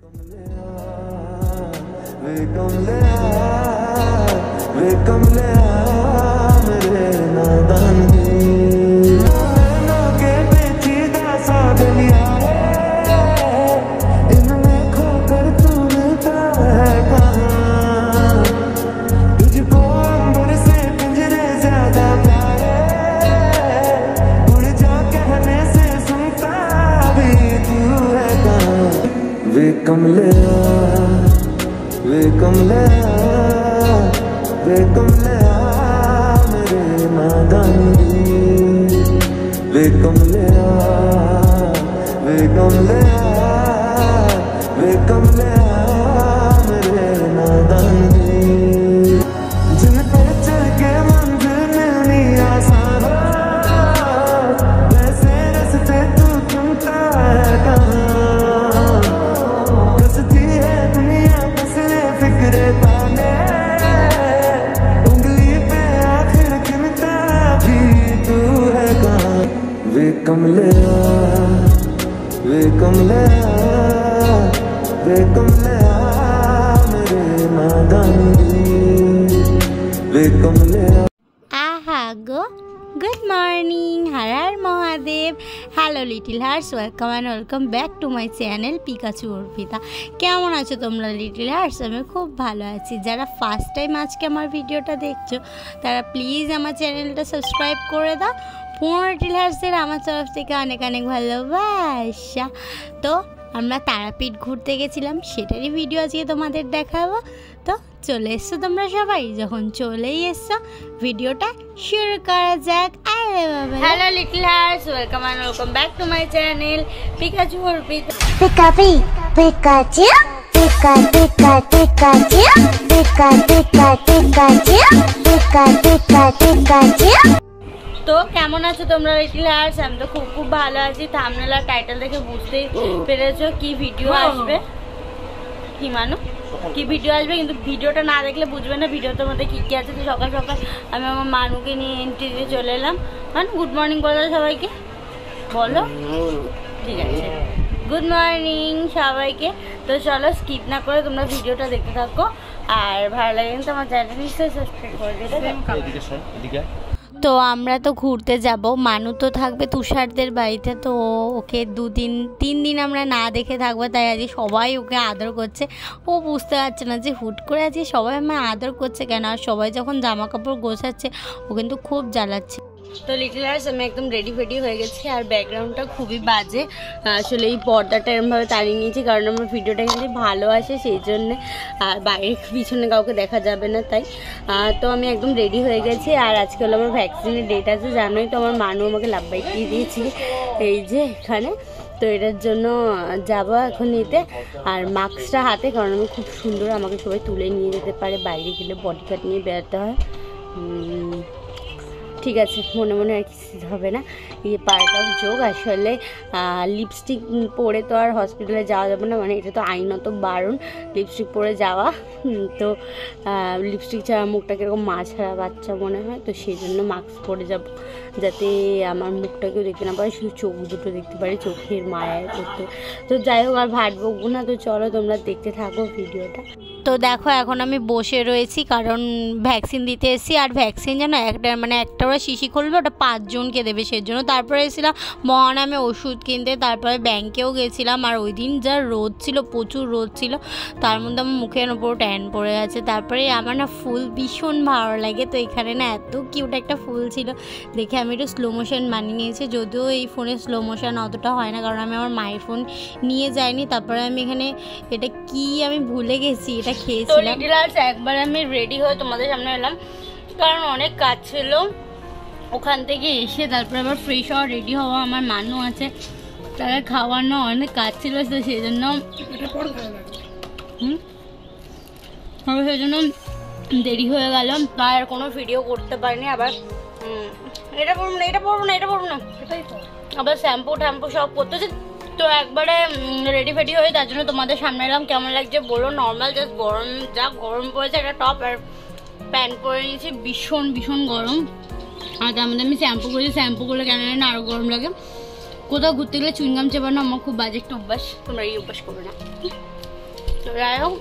Good morning, Har Har Mahadev. Hello little hearts, welcome and welcome back to my channel Pikachu Urpita. কেমন আছো তোমরা little hertz? আমি খুব ভালো আছি। যারা ফার্স্ট টাইম আজকে আমার ভিডিওটা দেখছো তারা প্লিজ আমার চ্যানেলটা সাবস্ক্রাইব করে দাও। পুরো লিটল হার্টসের আমার তরফ থেকে অনেক অনেক ভালোবাসা। তো আমরা তারাপীঠ ঘুরতে গেছিলাম, সেটারই ভিডিও আজকে তোমাদের দেখাবো। তো চলে এসছো তোমরা সবাই, যখন চলেই এসছো ভিডিওটা শুরু করা যাক। Hello little hearts, welcome and welcome back to my channel Pikachu Arpita. Pikachu Pikachu pika pika Pikachu pika pika Pikachu pika pika Pikachu. তো কেমন আছো তোমরা লিটল হার্টস? আমি তো খুব খুব ভালো আছি। থাম্বনেল আর টাইটেল দেখে বুঝতেই পেরেছো কি ভিডিও আসবে, কি মানু কি ভিডিও আসবে, কিন্তু ভিডিওটা না দেখলে বুঝবে না ভিডিওটার মধ্যে কী কী আছে। তো সকাল সকাল আমি আমার মানুকে নিয়ে এন্ট্রি দিয়ে চলে এলাম। মানু গুড মর্নিং বলো সবাইকে, বলো। ঠিক আছে, গুড মর্নিং সবাইকে। তো চলো স্কিপ না করে তোমরা ভিডিওটা দেখতে থাকো, আর ভালো লাগে কিন্তু আমার চ্যানেল নিশ্চয়ই সাবস্ক্রাইব করে দিতে। তো আমরা তো ঘুরতে যাব, মানু তো থাকবে তুষারদের বাড়িতে। তো ওকে তিন দিন আমরা না দেখে থাকবো, তাই আজকে সবাই ওকে আদর করছে। ও বুঝতে পারছে না যে হুট করে আজকে সবাই আমার আদর করছে কেন, আর সবাই যখন জামা কাপড় গোছাচ্ছে ও কিন্তু খুব জ্বালাচ্ছে। তো লিটল হার্টস আমি একদম রেডি ফেডি হয়ে গেছি, আর ব্যাকগ্রাউন্ডটা খুবই বাজে। আসলে এই পর্দাটা এরমভাবে তাড়িয়ে নিয়েছি কারণ আমার ভিডিওটা কিন্তু ভালো আসে সেই জন্যে, আর বাইরের পিছনে কাউকে দেখা যাবে না তাই। তো আমি একদম রেডি হয়ে গেছি, আর আজকে হলো আমার ভ্যাকসিনের ডেট আছে। জানোই তো আমার মানু আমাকে লাভবাই দিয়ে দিয়েছি এই যে এখানে। তো এটার জন্য যাবো এখন নিতে, আর মাস্কটা হাতে, কারণ আমি খুব সুন্দর, আমাকে সবাই তুলে নিয়ে যেতে পারে, বাইরে গেলে বডি কার্ড নিয়ে বেরোতে হয়। ঠিক আছে, মনে মনে আর কিছু হবে না। এই পার্টটাও যোগ। আসলে লিপস্টিক পরে তো আর হসপিটালে যাওয়া যাবে না, মানে এটা তো আইনত বারণ লিপস্টিক পরে যাওয়া। তো লিপস্টিক ছাড়া মুখটা কীরকম মা ছাড়া বাচ্চা মনে হয়, তো সেই জন্য মাস্ক পরে যাব, যাতে আমার মুখটা কেউ দেখতে না পারে, শুধু চোখ দুটো দেখতে পারে, চোখের মায়ায় করতে। তো যাই হোক, আর ভাট বকবো না। তো চলো তোমরা দেখতে থাকো ভিডিওটা। তো দেখো এখন আমি বসে রয়েছি কারণ ভ্যাকসিন দিতে এসেছি, আর ভ্যাকসিন যেন একটা ওরা শিশি খুলবে, ওটা 5 জনকে দেবে, সেই জন্য। তারপরে এসেছিলাম মহানামে ওষুধ কিনতে, তারপরে ব্যাংকেও গেছিলাম। আর ওই দিন যা রোদ ছিল, প্রচুর রোদ ছিল, তার মধ্যে আমার মুখের ওপর ট্যান পড়ে গেছে। তারপরে আমার না ফুল ভীষণ ভালো লাগে, তো এখানে না এত কিউট একটা ফুল ছিল দেখে আমি একটু স্লো মোশন বানিয়ে নিয়েছি। যদিও এই ফোনে স্লো মোশন অতটা হয় না, কারণ আমি আমার মায়ের ফোন নিয়ে যাইনি। তারপরে আমি এখানে এটা কি আমি ভুলে গেছি, এটা খেয়েছিলাম। একবার আমি রেডি হয়ে তোমাদের সামনে এলাম, কারণ অনেক কাজ ছিল। ওখান থেকে এসে তারপরে আবার ফ্রেশ হওয়া, রেডি হওয়া, আমার মানু আছে, তারা খাওয়ানো, অনেক কাজ ছিল, তো সেই জন্য দেরি হয়ে গেল, আর কোনো ভিডিও করতে পারিনি। আবার এটা পড়বো না, এটা পড়বো না, এটা পড়বো না, আবার শ্যাম্পু ট্যাম্পু সব করতেছে। তো একবারে রেডি ফেডি হয়ে তার জন্য তোমাদের সামনে এলাম। কেমন লাগছে বলো। নর্মাল জাস্ট গরম, যা গরম পড়েছে, একটা টপ আর প্যান্ট পরে নিয়েছি, ভীষণ ভীষণ গরম। আর তার মধ্যে আমি শ্যাম্পু করেছি, শ্যাম্পু করলে কেন না আরও গরম লাগে। কোথাও ঘুরতে গেলে চুইংগাম চেবানো আমার খুব বাজে একটা অভ্যাস, তোমরা এই অভ্যাস করবে না। তো যাই হোক,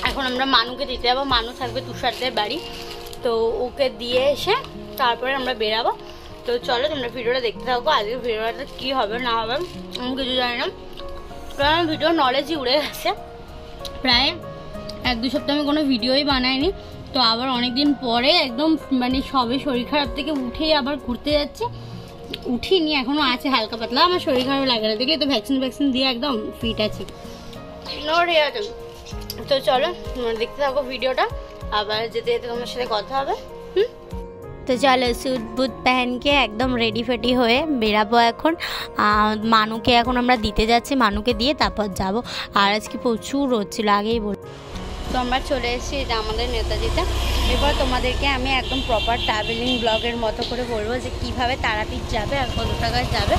এখন আমরা মানুকে দিতে যাবো। মানু থাকবে তুষারদের বাড়ি, তো ওকে দিয়ে এসে তারপরে আমরা বেরাবো। তো চলো তোমরা ভিডিওটা দেখতে থাকো। আজকে ভিডিওটা কী হবে না হবে আমি কিছু জানি না, কারণ ভিডিও নলেজই উড়ে গেছে। প্রায় 1-2 সপ্তাহ আমি কোনো ভিডিওই বানাইনি। তো আবার অনেক দিন পরে একদম মানে সবে শরীর খারাপ থেকে উঠেই আবার ঘুরতে যাচ্ছে। উঠিনি, এখনও আছে হালকা পাতলা, আমার শরীর খারাপ লাগে না, দেখলে তো ভ্যাকসিন দিয়ে একদম ফিট আছি। তো চলো দেখতে থাকো ভিডিওটা, আবার যেতে যেতে তোমার সাথে কথা হবে। তো চলো স্যুট বুট প্যান্টকে একদম রেডি ফেডি হয়ে বেরাবো এখন। মানুকে এখন আমরা দিতে যাচ্ছি, মানুকে দিয়ে তারপর যাব। আর আজকে প্রচুর রোদ ছিল, আগেই বল। তো আমরা চলে এসেছি এটা আমাদের নেতাজিতে। এরপর তোমাদেরকে আমি একদম প্রপার ট্রাভেলিং ব্লগের মতো করে বলবো যে কীভাবে তারাপীঠ যাবে আর কত টাকায় যাবে,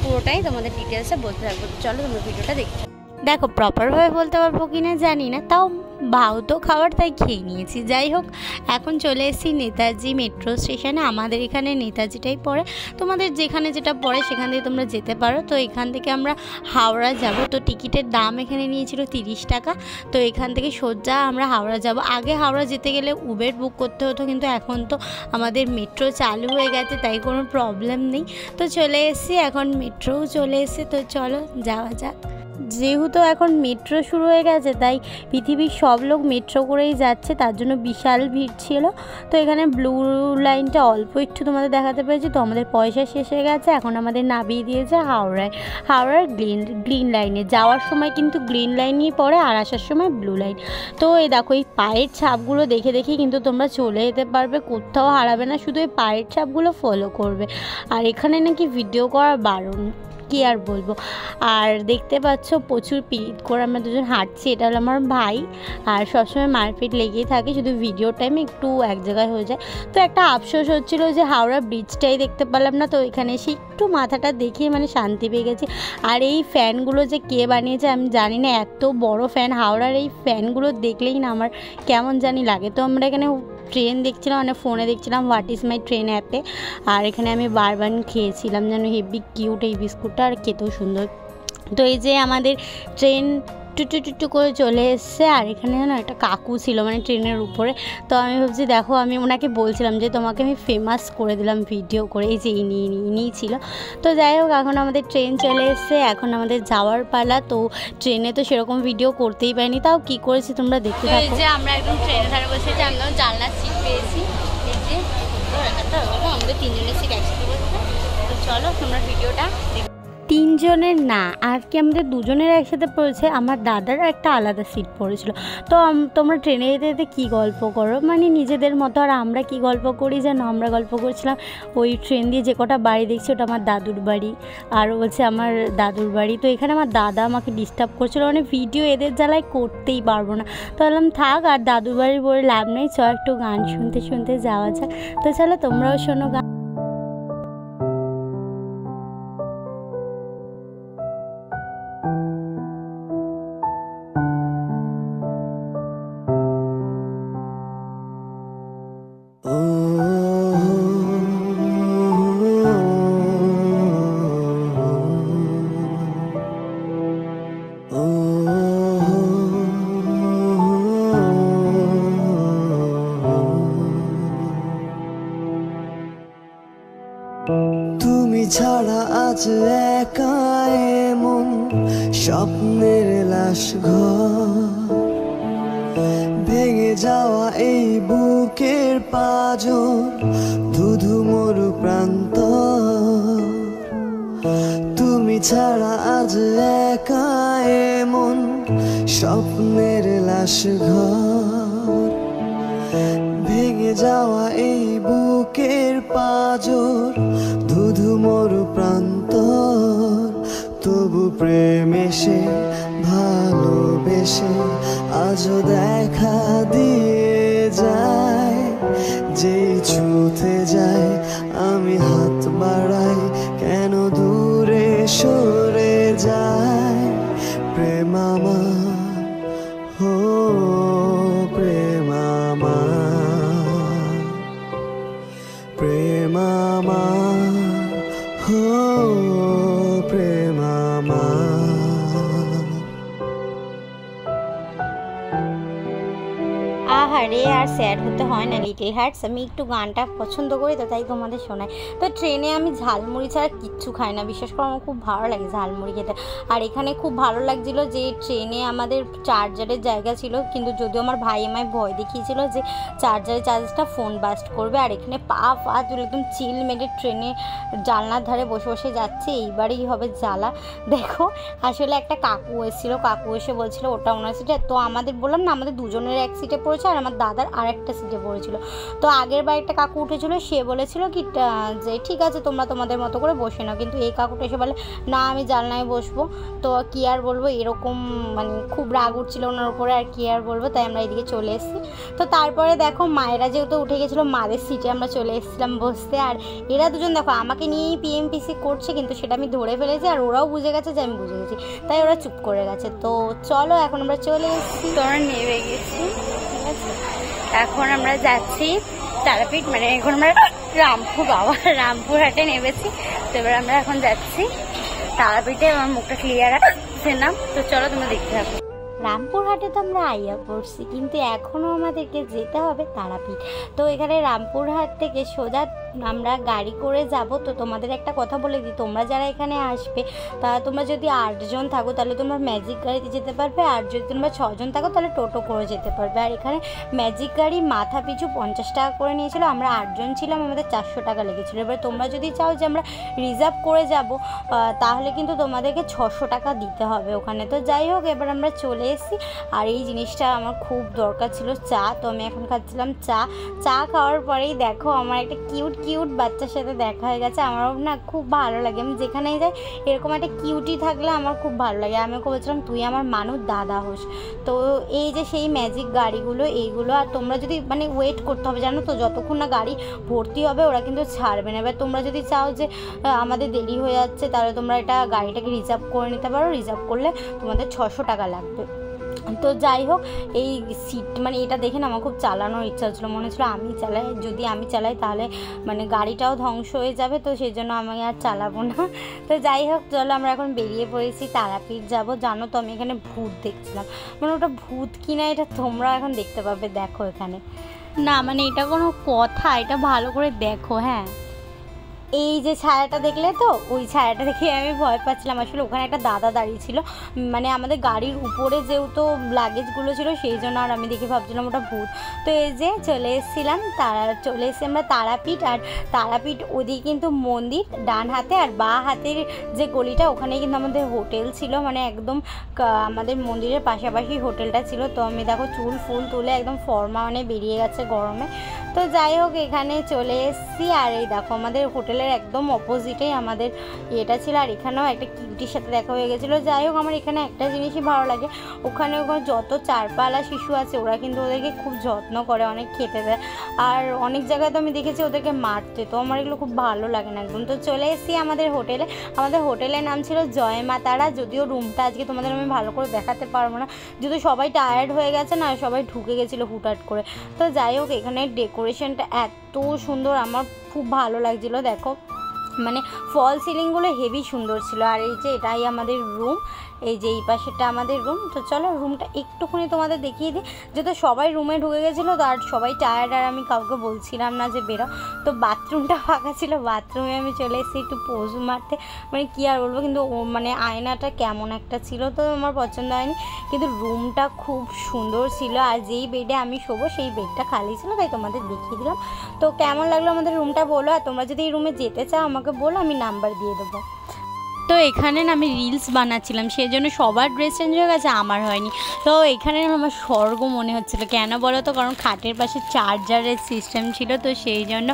পুরোটাই তোমাদের ডিটেলসে বলতে থাকবো। চলো তোমরা ভিডিওটা দেখতে। দেখো প্রপারভাবে বলতে পারবো কি না জানি না, তাও ভাও তো খাবার তাই খেয়ে নিয়েছি। যাই হোক, এখন চলে এসেছি নেতাজি মেট্রো স্টেশনে। আমাদের এখানে নেতাজিটাই পড়ে, তোমাদের যেখানে যেটা পড়ে সেখান থেকে তোমরা যেতে পারো। তো এখান থেকে আমরা হাওড়া যাব। তো টিকিটের দাম এখানে নিয়েছিল 30 টাকা। তো এখান থেকে সোজা আমরা হাওড়া যাব। আগে হাওড়া যেতে গেলে উবের বুক করতে হতো, কিন্তু এখন তো আমাদের মেট্রো চালু হয়ে গেছে, তাই কোনো প্রবলেম নেই। তো চলে এসেছি, এখন মেট্রোও চলে এসেছে। তো চলো যাওয়া যাক। যেহেতু এখন মেট্রো শুরু হয়ে গেছে, তাই পৃথিবীর সব লোক মেট্রো করেই যাচ্ছে, তার জন্য বিশাল ভিড় ছিল। তো এখানে ব্লু লাইনটা অল্প একটু তোমাদের দেখাতে পেরেছি। তো আমাদের পয়সা শেষ হয়ে গেছে, এখন আমাদের নামিয়ে দিয়েছে হাওড়ার গ্রিন লাইনে। যাওয়ার সময় কিন্তু গ্রিন লাইনই পড়ে, আর আসার সময় ব্লু লাইন। তো এই দেখো, এই পায়ের ছাপগুলো দেখে দেখে কিন্তু তোমরা চলে যেতে পারবে, কোথাও হারাবে না, শুধু এই পায়ের ছাপগুলো ফলো করবে। আর এখানে নাকি ভিডিও করা বারণ, কি আর বলবো। আর দেখতে পাচ্ছ প্রচুর পিরিত করে আমরা দুজন হাঁটছি। এটা হলো আমার ভাই, আর সবসময় মারপিট লেগেই থাকে, শুধু ভিডিও টাইমে একটু এক জায়গায় হয়ে যায়। তো একটা আফসোস হচ্ছিলো যে হাওড়া ব্রিজটাই দেখতে পেলাম না। তো এখানে এসে একটু মাথাটা দেখিয়ে মানে শান্তি পেয়ে গেছি। আর এই ফ্যানগুলো যে কে বানিয়েছে আমি জানি না, এত বড় ফ্যান। হাওড়ার এই ফ্যানগুলো দেখলেই না আমার কেমন জানি লাগে। তো আমরা এখানে ট্রেন দেখছিলাম, মানে ফোনে দেখছিলাম হোয়াট ইজ মাই ট্রেন অ্যাপে। আর এখানে আমি বারবার খেয়েছিলাম যেন হেভি কিউট এই বিস্কুটটা, আর খেতেও সুন্দর। তো এই যে আমাদের ট্রেন টুটু করে চলে এসছে। আর এখানে যেন একটা কাকু ছিল মানে ট্রেনের উপরে। তো আমি ভাবছি দেখো, আমি ওনাকে বলছিলাম যে তোমাকে আমি ফেমাস করে দিলাম ভিডিও করে, এই যে ইনিই ছিল। তো যাই হোক, এখন আমাদের ট্রেন চলে এসছে, এখন আমাদের যাওয়ার পালা। তো ট্রেনে তো সেরকম ভিডিও করতেই পারিনি, তাও কি করেছি তোমরা দেখতে থাকো। এই যে আমরা একদম ট্রেনের ধারে বসেছি, আমরা জানলার সিট পেয়েছি। এই যে আমাদের 3 জনের সিট একসাথে বসেছে। তো চলো তোমরা ভিডিওটা 3 জনের না, আর কি আমাদের 2 জনের একসাথে পড়েছে, আমার দাদার একটা আলাদা সিট পড়েছিল। তো তোমরা ট্রেনে যেতে যেতে কী গল্প করো মানে নিজেদের মতো, আর আমরা কি গল্প করি যেন, আমরা গল্প করছিলাম ওই ট্রেন দিয়ে যে কটা বাড়ি দেখছি ওটা আমার দাদুর বাড়ি, আর বলছে আমার দাদুর বাড়ি। তো এখানে আমার দাদা আমাকে ডিস্টার্ব করছিলো, মানে ভিডিও এদের জ্বালায় করতেই পারবো না। তো বললাম থাক, আর দাদুর বাড়ির বলে লাভ নেই, চ একটু গান শুনতে শুনতে যাওয়া যাক। তো চলো তোমরাও শোনো গান। তুমি ছাড়া আজ একা এমন স্বপ্নের লাশ ঘর, ভেঙে যাওয়া এই বুকের পাঁজর, ধুধু মরু প্রান্ত। তুমি ছাড়া আজ একা এমন স্বপ্নের লাশ ঘর, ভেঙে যাওয়া এই বুকের পাঁজর, ধুধু মরু প্রান্তর। তবু প্রেম এসে ভালোবেসে আজও দেখা দিয়ে যায়, যেই ছুঁতে যায় আমি হাত বাড়াই কেন দূরে সরে যায়। প্রেম আমার, হো প্রেম আমার, প্রেম আমার, হো হারে আর স্যাড হতে হয় না লিটল হার্টস। আমি একটু গানটা পছন্দ করি তো তাই তোমাদের শোনাই। তো ট্রেনে আমি ঝালমুড়ি ছাড়া কিচ্ছু খাই না, বিশেষ করে আমার খুব ভালো লাগে ঝালমুড়ি খেতে। আর এখানে খুব ভালো লাগছিলো যে ট্রেনে আমাদের চার্জারের জায়গা ছিল, কিন্তু যদিও আমার ভাই আমায় ভয় দেখিয়েছিল যে চার্জারের চার্জটা ফোন বাস্ট করবে। আর এখানে পা তুলে একদম চিল মেরে ট্রেনে জানলার ধারে বসে বসে যাচ্ছে, এইবারেই হবে জ্বালা। দেখো আসলে একটা কাকু এসেছিলো, কাকু এসে বলছিল ওটা ওনার সিটে, তো আমাদের বললাম না আমাদের দুজনের এক সিটে পড়েছে আর আমার দাদার আর একটা সিটে পড়েছিল। তো আগের বার একটা কাকু উঠেছিল, সে বলেছিল কি যে ঠিক আছে তোমরা তোমাদের মতো করে বসে নাও, কিন্তু এই কাকুটা এসে বলে না আমি জানলায় বসবো। তো কি আর বলবো, এরকম মানে খুব রাগ উঠছিল ওনার উপরে, আর কি আর বলবো, তাই আমরা এদিকে চলে এসেছি। তো তারপরে দেখো মায়েরা যেহেতু উঠে গেছিলো, মাদের সিটে আমরা চলে এসেছিলাম বসতে। আর এরা দুজন দেখো আমাকে নিয়েই পিএমপিসি করছে, কিন্তু সেটা আমি ধরে ফেলেছি আর ওরাও বুঝে গেছে যে আমি বুঝে গেছি, তাই ওরা চুপ করে গেছে। তো চলো এখন আমরা চলে এসেছি, তোরা নেমে গেছি, ঠিক আছে। এখন আমরা যাচ্ছি তারাপীঠ, মানে এখন আমরা রামপুরহাটে নেমেছি। তো এবার আমরা এখন যাচ্ছি তারাপীঠে। আমার মুখটা ক্লিয়ার আছে না, তো চলো তোমরা দেখতে থাকো। রামপুরহাটে তো আমরা আইয়া পড়ছি, কিন্তু এখনও আমাদেরকে যেতে হবে তারাপীঠ। তো এখানে রামপুরহাট থেকে সোজা আমরা গাড়ি করে যাব। তো তোমাদের একটা কথা বলে দিই, তোমরা যারা এখানে আসবে তা তোমরা যদি 8 জন থাকো তাহলে তোমরা ম্যাজিক গাড়িতে যেতে পারবে, আর যদি তোমরা 6 জন থাকো তাহলে টোটো করে যেতে পারবে। আর এখানে ম্যাজিক গাড়ি মাথা পিছু 50 টাকা করে নিয়েছিল, আমরা 8 জন ছিলাম, আমাদের 400 টাকা লেগেছিলো। এবার তোমরা যদি চাও যে আমরা রিজার্ভ করে যাব তাহলে কিন্তু তোমাদেরকে 600 টাকা দিতে হবে ওখানে। তো যাই হোক এবার আমরা চলে এসেছি। আর এই জিনিসটা আমার খুব দরকার ছিল চা, তো আমি এখন খাচ্ছিলাম চা খাওয়ার পরেই দেখো আমার একটা কিউট বাচ্চার সাথে দেখা হয়ে গেছে। আমারও না খুব ভালো লাগে, আমি যেখানেই যাই এরকম একটা কিউটি থাকলে আমার খুব ভালো লাগে। আমি ওকে বলছিলাম তুই আমার মানুষ দাদা হোস। তো এই যে সেই ম্যাজিক গাড়িগুলো এইগুলো, আর তোমরা যদি মানে ওয়েট করতে হবে জানো তো, যতক্ষণ না গাড়ি ভর্তি হবে ওরা কিন্তু ছাড়বে না। এবার তোমরা যদি চাও যে আমাদের দেরি হয়ে যাচ্ছে তাহলে তোমরা গাড়িটাকে রিজার্ভ করে নিতে পারো, রিজার্ভ করলে তোমাদের 600 টাকা লাগবে। তো যাই হোক এই সিট মানে এটা দেখে না আমার খুব চালানোর ইচ্ছা হচ্ছিলো, মনে হচ্ছিলো আমি চালাই, যদি আমি চালাই তাহলে মানে গাড়িটাও ধ্বংস হয়ে যাবে, তো সেই জন্য আমি আর চালাবো না। তো যাই হোক চলো আমরা এখন বেরিয়ে পড়েছি, তারাপীঠ যাব। জানো তো আমি এখানে ভূত দেখছিলাম, মানে ওটা ভূত কিনা এটা তোমরা এখন দেখতে পাবে, দেখো এখানে না মানে এটা কোনো কথা, এটা ভালো করে দেখো। হ্যাঁ এই যে ছায়াটা দেখলে তো, ওই ছায়াটা দেখে আমি ভয় পাচ্ছিলাম। আসলে ওখানে একটা দাদা দাঁড়িয়ে ছিল, মানে আমাদের গাড়ির উপরে যেহেতু লাগেজগুলো ছিল সেই জন্য, আর আমি দেখে ভাবছিলাম ওটা ভূত। তো এই যে চলে এসেছিলাম চলে এসেছি আমরা তারাপীঠ। আর তারাপীঠ ওদিকে কিন্তু মন্দির ডান হাতে, আর বাঁ হাতের যে গলিটা ওখানে কিন্তু আমাদের হোটেল ছিল, মানে একদম আমাদের মন্দিরের পাশাপাশি হোটেলটা ছিল। তো আমি দেখো চুল ফুল তুলে একদম ফর্মা মানে বেরিয়ে গেছে গরমে। তো যাই হোক এখানে চলে এসেছি, আর এই দেখো আমাদের হোটেলের একদম অপোজিটেই আমাদের এটা ছিল, আর এখানেও একটা কিউটির সাথে দেখা হয়ে গেছিলো। যাই হোক আমার এখানে একটা জিনিসই ভালো লাগে, ওখানে যত চারপালা শিশু আছে ওরা কিন্তু ওদেরকে খুব যত্ন করে, অনেক খেতে দেয়, আর অনেক জায়গায় তো আমি দেখেছি ওদেরকে মারতে, তো আমার এগুলো খুব ভালো লাগে না একদম। তো চলে এসেছি আমাদের হোটেলে, আমাদের হোটেলের নাম ছিল জয় মা তারা। যদিও রুমটা আজকে তোমাদের আমি ভালো করে দেখাতে পারবো না, যদিও সবাই টায়ার্ড হয়ে গেছে না, সবাই ঢুকে গেছিলো হুটহাট করে। তো যাই হোক এখানে ডেকোরেশনটা এত সুন্দর, আমার খুব ভালো লাগছিলো। দেখো মানে ফল সিলিংগুলো হেভি সুন্দর ছিল। আর এই যে এটাই আমাদের রুম, এই যে এই পাশেটা আমাদের রুম। তো চলো রুমটা একটুখানি তোমাদের দেখিয়ে দিই, যেহেতু সবাই রুমে ঢুকে গেছিলো তো, আর সবাই টায়ার্ড, আর আমি কাউকে বলছিলাম না যে বেরো। তো বাথরুমটা ফাঁকা ছিল, বাথরুমে আমি চলে এসেছি একটু পোজ মারতে, মানে কী আর বলবো, কিন্তু মানে আয়নাটা কেমন একটা ছিল তো আমার পছন্দ হয়নি, কিন্তু রুমটা খুব সুন্দর ছিল। আর যেই বেডে আমি শোবো সেই বেডটা খালি ছিল, তাই তোমাদের দেখিয়ে দিলাম। তো কেমন লাগলো আমাদের রুমটা বলো, আর তোমরা যদি এই রুমে যেতে চাও আমাকে বলো, আমি নাম্বার দিয়ে দেবো। তো এখানে না আমি রিলস বানাচ্ছিলাম, সেই জন্য সবার ড্রেস চেঞ্জ হয়ে গেছে, আমার হয়নি। তো এখানে আমার স্বর্গ মনে হচ্ছিলো, কেন বলো তো, কারণ খাটের পাশে চার্জারের সিস্টেম ছিল, তো সেই জন্য।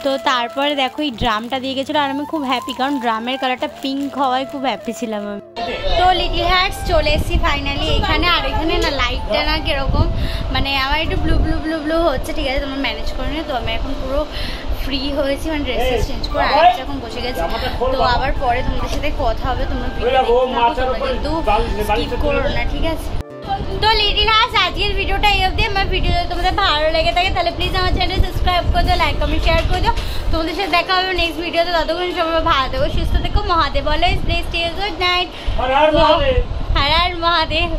তো তারপরে দেখো এই ড্রামটা দিয়ে গেছিলো, আর আমি খুব হ্যাপি, কারণ ড্রামের কালারটা পিঙ্ক হওয়ায় খুব হ্যাপি ছিলাম আমি। তো লিটল হার্টস চলে এসেছি ফাইনালি এখানে। আর এখানে না লাইটটা না কীরকম, মানে আমার একটু ব্লু হচ্ছে, ঠিক আছে তোমরা ম্যানেজ করে নিও। তো আমি এখন পুরো ফ্রি হয়েছি, মানে ড্রেস চেঞ্জ করে আর যখন বসে গেছি। তো আবার পরে তোমাদের সাথে কথা হবে, তোমরা ভিডিও কিন্তু স্কিপ করো না, ঠিক আছে। তো লিটল হার্টস আজকের ভিডিওটা এই অবধি। আমার ভিডিও যদি তোমাদের ভালো লেগে থাকে তাহলে প্লিজ আমার চ্যানেল সাবস্ক্রাইব করে দিও, লাইক কমেন্ট শেয়ার করে দিও। তোমাদের সাথে দেখা হবে নেক্সট ভিডিওতে, ততক্ষণ সবাই ভালো থেকো, সুস্থ থেকো, Mahadev always blessed, good night. हर हर महादेव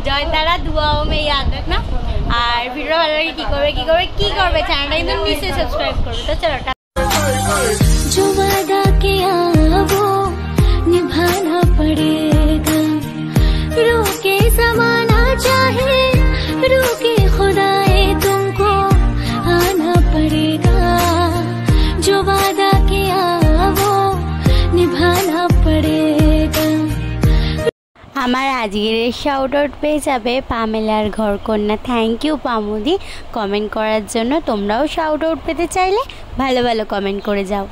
जय तारा दुआओं में याद रखना और वीडियो ভালো লাগে কি করবে চ্যানেলটা কিন্তু নিশ্চয়ই সাবস্ক্রাইব করবে তো চলো जो वादा किया वो निभाना पड़ेगा रोके ज़माना चाहे रोके खुदाए तुमको आना पड़ेगा जो वादा किया वो निभाना पड़ेगा আমার আজকের শাউট আউট পেয়ে যাবে পামেলার ঘরকন্যা। থ্যাংক ইউ পামুদি কমেন্ট করার জন্য। তোমরাও শাউট আউট পেতে চাইলে ভালো ভালো কমেন্ট করে যাও।